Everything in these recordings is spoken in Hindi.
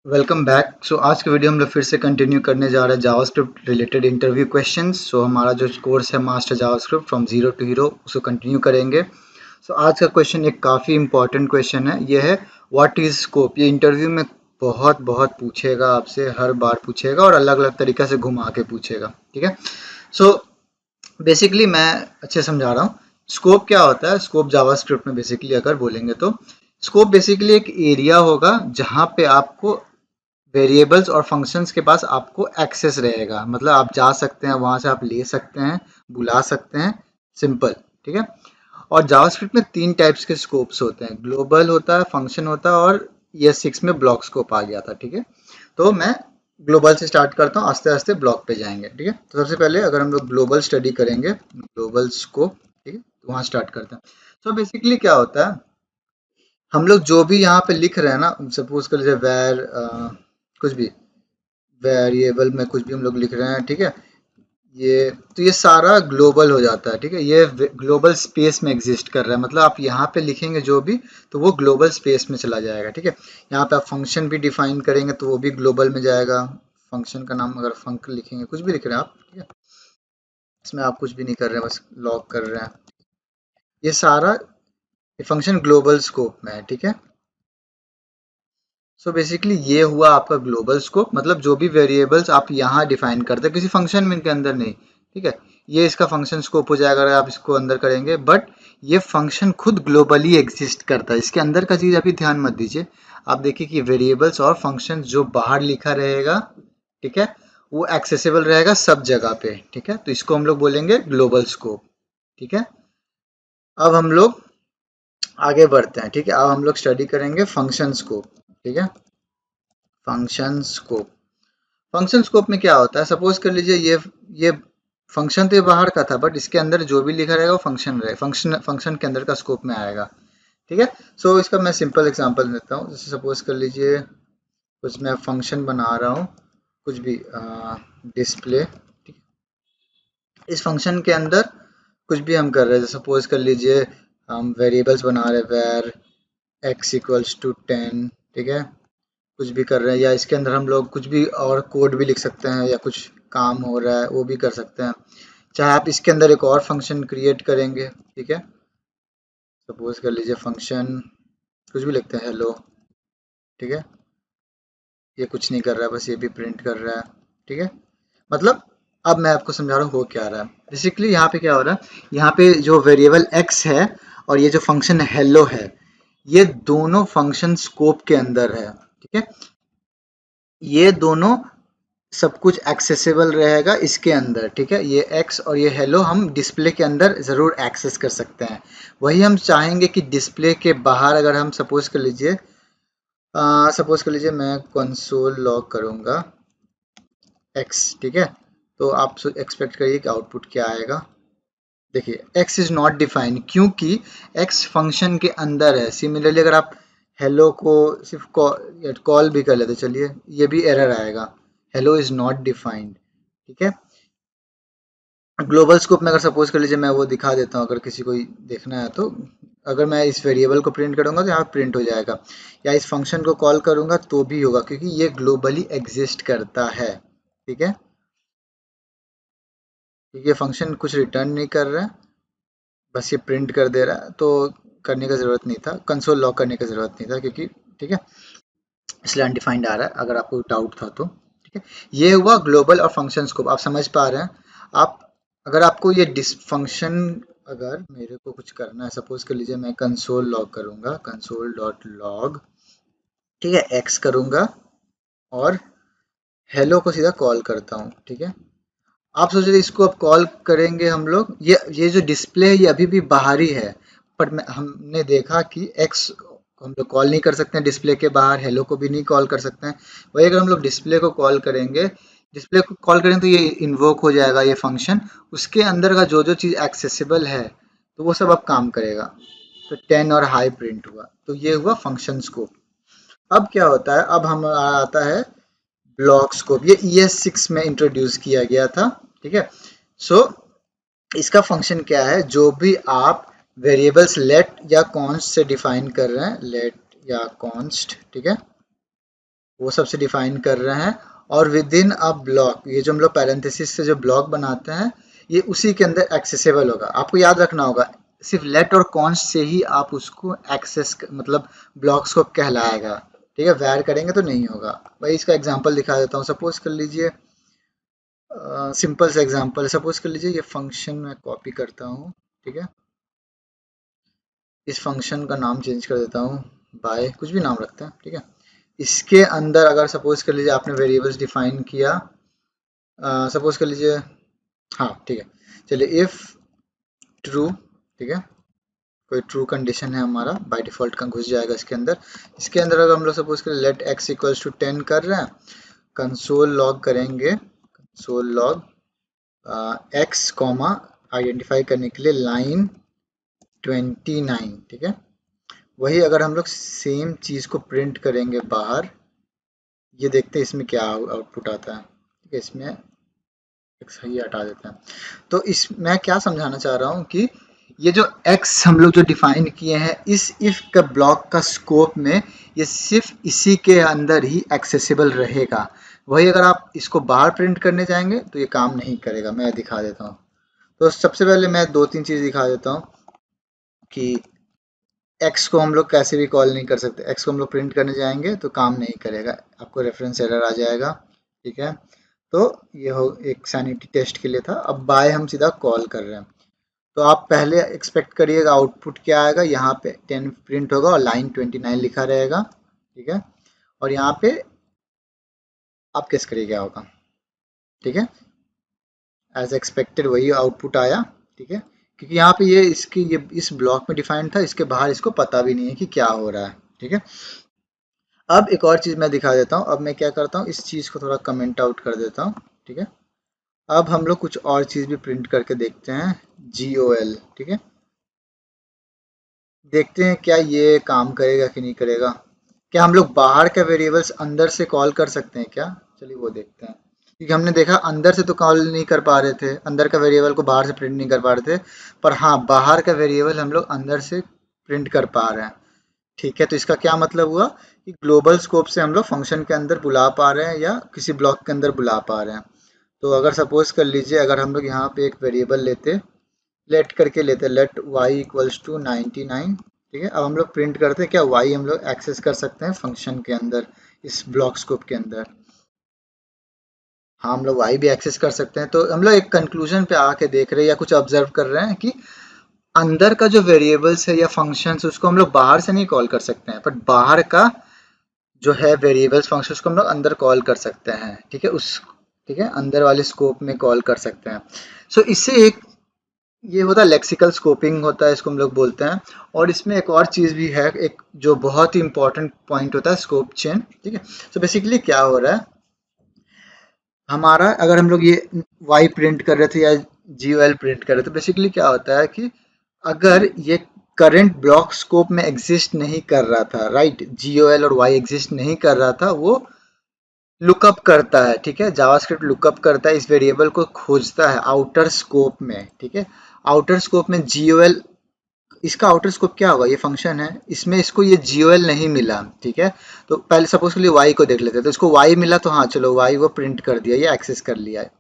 Welcome back. आज के वीडियो हम लोग फिर से कंटिन्यू करने जा रहे हैं जावास्क्रिप्ट रिलेटेड इंटरव्यू क्वेश्चंस। हमारा जो कोर्स है master JavaScript from zero to hero, उसको कंटिन्यू करेंगे। आज का क्वेश्चन एक काफ़ी इंपॉर्टेंट क्वेश्चन है। ये है व्हाट इज स्कोप। ये इंटरव्यू में बहुत बहुत पूछेगा आपसे, हर बार पूछेगा और अलग अलग तरीके से घुमा के पूछेगा। ठीक है। सो बेसिकली मैं अच्छे समझा रहा हूँ। स्कोप क्या होता है? स्कोप जावास्क्रिप्ट में बेसिकली अगर बोलेंगे तो स्कोप बेसिकली एक एरिया होगा जहाँ पे आपको वेरिएबल्स और फंक्शंस के पास आपको एक्सेस रहेगा। मतलब आप जा सकते हैं, वहां से आप ले सकते हैं, बुला सकते हैं। सिंपल। ठीक है। और जावास्क्रिप्ट में तीन टाइप्स के स्कोप्स होते हैं, ग्लोबल होता है, फंक्शन होता है और ES6 में ब्लॉक स्कोप आ गया था। ठीक है। तो मैं ग्लोबल से स्टार्ट करता हूँ, आस्ते आस्ते ब्लॉक पे जाएंगे। ठीक है। तो सबसे पहले अगर हम लोग ग्लोबल स्टडी करेंगे, ग्लोबल स्कोप, ठीक है, तो वहाँ स्टार्ट करते हैं। बेसिकली क्या होता है, हम लोग जो भी यहाँ पे लिख रहे हैं ना, सपोज कर लीजिए वेर कुछ भी वेरिएबल में कुछ भी हम लोग लिख रहे हैं। ठीक है। ये सारा ग्लोबल हो जाता है। ठीक है। ये ग्लोबल स्पेस में एग्जिस्ट कर रहा है। मतलब आप यहाँ पे लिखेंगे जो भी, तो वो ग्लोबल स्पेस में चला जाएगा। ठीक है। यहाँ पे आप फंक्शन भी डिफाइन करेंगे तो वो भी ग्लोबल में जाएगा। फंक्शन का नाम अगर फंक लिखेंगे, कुछ भी लिख रहे हैं आप, ठीक है, इसमें आप कुछ भी नहीं कर रहे हैं, बस लॉग कर रहे हैं। ये सारा फंक्शन ग्लोबल स्कोप में है। ठीक है। बेसिकली ये हुआ आपका ग्लोबल स्कोप। मतलब जो भी वेरिएबल्स आप यहाँ डिफाइन करते हैं किसी फंक्शन में, इनके अंदर नहीं। ठीक है। ये इसका फंक्शन स्कोप हो जाएगा अगर आप इसको अंदर करेंगे। बट ये फंक्शन खुद ग्लोबली एग्जिस्ट करता है, इसके अंदर का चीज अभी ध्यान मत दीजिए। आप देखिए कि वेरिएबल्स और फंक्शन जो बाहर लिखा रहेगा, ठीक है, वो एक्सेसिबल रहेगा सब जगह पे। ठीक है। तो इसको हम लोग बोलेंगे ग्लोबल स्कोप। ठीक है। अब हम लोग आगे बढ़ते हैं। ठीक है। अब हम लोग स्टडी करेंगे फंक्शन स्कोप। ठीक है। Function scope. फंक्शन स्कोप में क्या होता है, सपोज कर लीजिए ये फंक्शन तो ये बाहर का था, बट इसके अंदर जो भी लिखा रहेगा वो फंक्शन रहेगा, फंक्शन के अंदर का स्कोप में आएगा। ठीक है। इसका मैं सिंपल एग्जांपल देता हूँ। जैसे सपोज कर लीजिए कुछ मैं फंक्शन बना रहा हूँ, कुछ भी डिस्प्ले। ठीक है। इस फंक्शन के अंदर कुछ भी हम कर रहे हैं, सपोज कर लीजिए हम वेरिएबल्स बना रहे हैं, वेर एक्स इक्वल्स टू 10। ठीक है। कुछ भी कर रहे हैं, या इसके अंदर हम लोग कुछ भी और कोड भी लिख सकते हैं, या कुछ काम हो रहा है वो भी कर सकते हैं। चाहे आप इसके अंदर एक और फंक्शन क्रिएट करेंगे। ठीक है। सपोज कर लीजिए फंक्शन कुछ भी लिखते हैं, हेलो। ठीक है। ये कुछ नहीं कर रहा है, बस ये भी प्रिंट कर रहा है। ठीक है। मतलब अब मैं आपको समझा रहा हूँ हो क्या रहा है। बेसिकली यहाँ पे क्या हो रहा है, यहाँ पे जो वेरिएबल x है और ये जो फंक्शन हेलो है, ये दोनों फंक्शन स्कोप के अंदर है। ठीक है। ये दोनों सब कुछ एक्सेसिबल रहेगा इसके अंदर। ठीक है। ये एक्स और ये हेलो हम डिस्प्ले के अंदर ज़रूर एक्सेस कर सकते हैं। वही हम चाहेंगे कि डिस्प्ले के बाहर अगर हम सपोज कर लीजिए मैं कंसोल लॉग करूँगा एक्स। ठीक है। तो आप एक्सपेक्ट करिए कि आउटपुट क्या आएगा। देखिए एक्स इज़ नॉट डिफाइंड, क्योंकि एक्स फंक्शन के अंदर है। सिमिलरली अगर आप हेलो को सिर्फ कॉल भी कर लेते, चलिए, ये भी एरर आएगा, हेलो इज़ नॉट डिफाइंड। ठीक है। ग्लोबल स्कोप में अगर सपोज कर लीजिए मैं वो दिखा देता हूँ, अगर किसी को देखना है तो अगर मैं इस वेरिएबल को प्रिंट करूंगा तो यहाँ प्रिंट हो जाएगा, या इस फंक्शन को कॉल करूंगा तो भी होगा, क्योंकि ये ग्लोबली एग्जिस्ट करता है। ठीक है। क्योंकि ये फंक्शन कुछ रिटर्न नहीं कर रहा है, बस ये प्रिंट कर दे रहा है, तो करने का ज़रूरत नहीं था, कंसोल लॉक करने का ज़रूरत नहीं था, क्योंकि ठीक है, इसलिए अनडिफाइंड आ रहा है अगर आपको डाउट था तो। ठीक है। ये हुआ ग्लोबल और फंक्शन स्कोप, आप समझ पा रहे हैं। आप अगर आपको ये डिसफंक्शन, अगर मेरे को कुछ करना है, सपोज कर लीजिए मैं कंसोल लॉग करूंगा, कंसोल डॉट लॉग, ठीक है, एक्स करूंगा और हेलो को सीधा कॉल करता हूँ। ठीक है। आप सोच रहे इसको अब कॉल करेंगे हम लोग, ये जो डिस्प्ले है ये अभी भी बाहरी है, बट हमने देखा कि एक्स को हम लोग कॉल नहीं कर सकते हैं डिस्प्ले के बाहर, हेलो को भी नहीं कॉल कर सकते हैं। वही अगर हम लोग डिस्प्ले को कॉल करेंगे, डिस्प्ले को कॉल करेंगे तो ये इन्वोक हो जाएगा ये फंक्शन, उसके अंदर का जो जो चीज़ एक्सेसिबल है तो वो सब अब काम करेगा। तो 10 और हाई प्रिंट हुआ, तो ये हुआ फंक्शन स्कोप। अब क्या होता है, अब हम आता है ब्लॉक स्कोप। ये ES6 में इंट्रोड्यूस किया गया था। ठीक है। सो इसका फंक्शन क्या है, जो भी आप वेरिएबल्स लेट या कॉन्स्ट से डिफाइन कर रहे हैं, लेट या कॉन्स्ट, ठीक है, वो सबसे डिफाइन कर रहे हैं। और विद इन अ ब्लॉक, ये जो हम लोग पैरेंथेसिस से जो ब्लॉक बनाते हैं ये उसी के अंदर एक्सेसिबल होगा। आपको याद रखना होगा सिर्फ लेट और कॉन्स्ट से ही आप उसको एक्सेस मतलब ब्लॉक्स को कहलाएगा, ठीक है। वैर करेंगे तो नहीं होगा। भाई इसका एग्जांपल दिखा देता हूँ। सपोज कर लीजिए सिंपल सा एग्जांपल, सपोज कर लीजिए ये फंक्शन मैं कॉपी करता हूँ, ठीक है। इस फंक्शन का नाम चेंज कर देता हूँ बाय, कुछ भी नाम रखते हैं, ठीक है। इसके अंदर अगर सपोज कर लीजिए आपने वेरिएबल्स डिफाइन किया, सपोज कर लीजिए, हाँ ठीक है, चलिए इफ ट्रू, ठीक है, कोई ट्रू कंडीशन है हमारा बाय डिफॉल्ट का घुस जाएगा इसके अंदर। इसके अंदर अगर हम लोग सपोज करें लेट एक्स इक्वल्स टू 10 कर रहे हैं, कंसोल लॉग करेंगे, console log x comma identify करने के लिए लाइन 29, ठीक है। वही अगर हम लोग सेम चीज़ को प्रिंट करेंगे बाहर, ये देखते हैं इसमें क्या आउटपुट आता है, ठीक है। इसमें एक सही हटा देते हैं। तो इस मैं क्या समझाना चाह रहा हूँ कि ये जो x हम लोग जो डिफाइन किए हैं इस इफ का ब्लॉक का स्कोप में, ये सिर्फ इसी के अंदर ही एक्सेसिबल रहेगा। वही अगर आप इसको बाहर प्रिंट करने जाएंगे तो ये काम नहीं करेगा। मैं दिखा देता हूँ। तो सबसे पहले मैं दो तीन चीज़ दिखा देता हूँ कि x को हम लोग कैसे भी कॉल नहीं कर सकते। x को हम लोग प्रिंट करने जाएंगे तो काम नहीं करेगा, आपको रेफरेंस एरर आ जाएगा, ठीक है। तो ये हो एक सैनिटी टेस्ट के लिए था। अब बाय हम सीधा कॉल कर रहे हैं, तो आप पहले एक्सपेक्ट करिएगा आउटपुट क्या आएगा। यहाँ पे 10 प्रिंट होगा और लाइन 29 लिखा रहेगा, ठीक है। और यहाँ पे आप गेस करिए क्या होगा, ठीक है। एज एक्सपेक्टेड वही आउटपुट आया, ठीक है, क्योंकि यहाँ पे ये इसकी ये इस ब्लॉक में डिफाइंड था, इसके बाहर इसको पता भी नहीं है कि क्या हो रहा है, ठीक है। अब एक और चीज़ मैं दिखा देता हूँ। अब मैं क्या करता हूँ, इस चीज़ को थोड़ा कमेंट आउट कर देता हूँ, ठीक है। अब हम लोग कुछ और चीज़ भी प्रिंट करके देखते हैं, GOL, ठीक है। देखते हैं क्या ये काम करेगा कि नहीं करेगा। क्या हम लोग बाहर का वेरिएबल्स अंदर से कॉल कर सकते हैं क्या? चलिए वो देखते हैं। क्योंकि हमने देखा अंदर से तो कॉल नहीं कर पा रहे थे, अंदर का वेरिएबल को बाहर से प्रिंट नहीं कर पा रहे थे, पर हाँ बाहर का वेरिएबल हम लोग अंदर से प्रिंट कर पा रहे हैं, ठीक है। तो इसका क्या मतलब हुआ कि ग्लोबल स्कोप से हम लोग फंक्शन के अंदर बुला पा रहे हैं या किसी ब्लॉक के अंदर बुला पा रहे हैं। तो अगर सपोज कर लीजिए अगर हम लोग यहाँ पे एक वेरिएबल लेते, लेट करके लेते, लेट y इक्वल्स टू 99, ठीक है। अब हम लोग प्रिंट करते हैं क्या y हम लोग एक्सेस कर सकते हैं फंक्शन के अंदर, इस ब्लॉक स्कोप के अंदर। हाँ हम लोग y भी एक्सेस कर सकते हैं। तो हम लोग एक कंक्लूजन पे आके देख रहे हैं या कुछ ऑब्जर्व कर रहे हैं कि अंदर का जो वेरिएबल्स है या फंक्शंस उसको हम लोग बाहर से नहीं कॉल कर सकते हैं, बट बाहर का जो है वेरिएबल्स फंक्शन उसको हम लोग अंदर कॉल कर सकते हैं, ठीक है। उस ठीक है अंदर वाले स्कोप में कॉल कर सकते हैं। सो इससे एक ये होता है लेक्सिकल स्कोपिंग होता है, इसको हम लोग बोलते हैं। और इसमें एक और चीज़ भी है, एक जो बहुत ही इंपॉर्टेंट पॉइंट होता है स्कोप चेन, ठीक है। सो बेसिकली क्या हो रहा है हमारा, अगर हम लोग ये y प्रिंट कर रहे थे या GOL प्रिंट कर रहे थे, बेसिकली क्या होता है कि अगर ये करंट ब्लॉक स्कोप में एग्जिस्ट नहीं कर रहा था, राइट, GOL और y एग्जिस्ट नहीं कर रहा था, वो लुकअप करता है, ठीक है। जावास्क्रिप्ट लुकअप करता है, इस वेरिएबल को खोजता है आउटर स्कोप में, ठीक है। आउटर स्कोप में GOL, इसका आउटर स्कोप क्या होगा, ये फंक्शन है, इसमें इसको ये GOL नहीं मिला, ठीक है। तो पहले सपोज के लिए y को देख लेते हैं, तो इसको y मिला तो हाँ चलो y वो प्रिंट कर दिया, ये एक्सेस कर लिया है।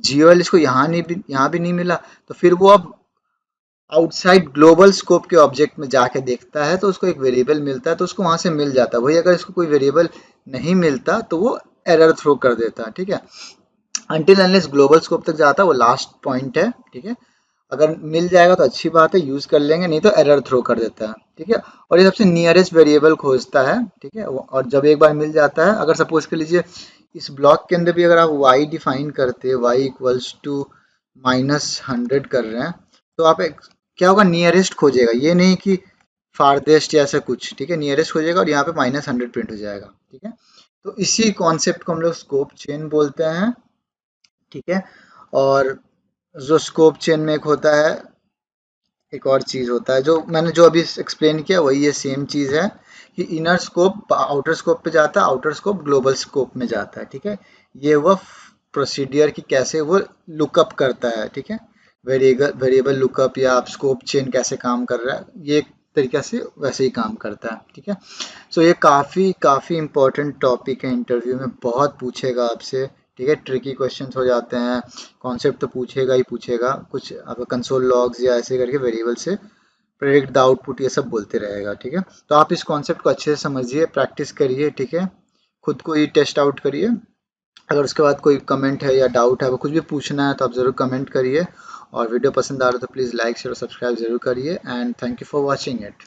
GOL इसको यहाँ भी नहीं मिला, तो फिर वो अब आउटसाइड ग्लोबल स्कोप के ऑब्जेक्ट में जाके देखता है, तो उसको एक वेरिएबल मिलता है, तो उसको वहां से मिल जाता है। वही अगर इसको कोई वेरिएबल नहीं मिलता तो वो एरर थ्रो कर देता है, ठीक है। अनटिल अनलेस ग्लोबल स्कोप तक जाता है, वो लास्ट पॉइंट है, ठीक है। अगर मिल जाएगा तो अच्छी बात है, यूज कर लेंगे, नहीं तो एरर थ्रो कर देता है, ठीक है। और ये सबसे नियरेस्ट वेरिएबल खोजता है, ठीक है। और जब एक बार मिल जाता है, अगर सपोज कर लीजिए इस ब्लॉक के अंदर भी अगर आप y डिफाइन करते, y इक्वल्स टू -100 कर रहे हैं, तो आप क्या होगा, नियरेस्ट खोजेगा, ये नहीं कि फारदेस्ट या ऐसा कुछ, ठीक है। नियरेस्ट खोजेगा और यहाँ पे -100 प्रिंट हो जाएगा, ठीक है। तो इसी कॉन्सेप्ट को हम लोग स्कोप चेन बोलते हैं, ठीक है। और जो स्कोप चेन में एक होता है, एक और चीज़ होता है जो मैंने जो अभी एक्सप्लेन किया, वही ये सेम चीज़ है कि इनर स्कोप आउटर स्कोप पे जाता है, आउटर स्कोप ग्लोबल स्कोप में जाता है, ठीक है। ये वह प्रोसीडियर कि कैसे वो लुकअप करता है, ठीक है। वेरिएबल लुकअप या आप स्कोप चेन कैसे काम कर रहा है, ये एक तरीके से वैसे ही काम करता है, ठीक है। सो ये काफ़ी इंपॉर्टेंट टॉपिक है, इंटरव्यू में बहुत पूछेगा आपसे, ठीक है। ट्रिकी क्वेश्चंस हो जाते हैं, कॉन्सेप्ट तो पूछेगा ही पूछेगा, कुछ आपका कंसोल लॉग्स या ऐसे करके वेरिएबल से प्रेडिक्ट द आउटपुट ये सब बोलते रहेगा, ठीक है। तो आप इस कॉन्सेप्ट को अच्छे से समझिए, प्रैक्टिस करिए, ठीक है। खुद को ही टेस्ट आउट करिए। अगर उसके बाद कोई कमेंट है या डाउट है, वो कुछ भी पूछना है तो आप ज़रूर कमेंट करिए। और वीडियो पसंद आ रहा है तो प्लीज़ लाइक शेयर और सब्सक्राइब ज़रूर करिए। And thank you for watching it.